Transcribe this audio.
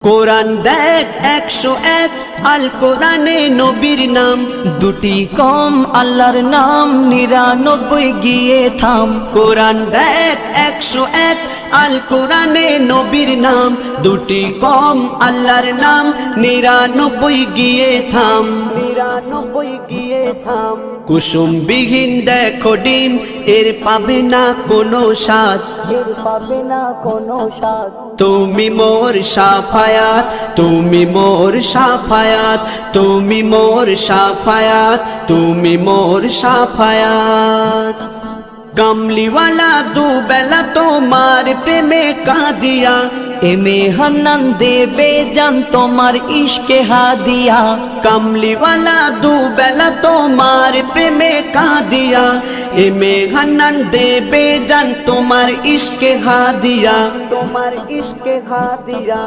কোরআন দেখ 101 আল কোরআনে নবীর নাম, দুটি কম আল্লাহর নাম 99 গিয়ে থাম। কোরআন দেখ 101 আল কোরআনে নবীর নাম, দুটি কম আল্লাহর নাম 99 গিয়ে থাম। 99 গিয়ে থাম। কুসুম বিহীন দেখো ডিম, এর পাবে না কোনো স্বাদ, এর পাবে না কোনো স্বাদ। তুমি মোর শাফায়াত, তুমি মোর শাফায়াত, তুমি মোর শাফায়াত, তুমি মোর শাফায়াত। কামলিওয়ালা দুবেলা তোমার প্রেমে কাঁদিয়া, এমে হান্নান দেবে জান তোমার ইশকে হাদিয়া। কামলিওয়ালা দুবেলা তোমার প্রেমে কাঁদিয়া, এমে হান্নান দেবে জান তোমার ইশকে হাদিয়া, তোমার ইশকে হাদিয়া।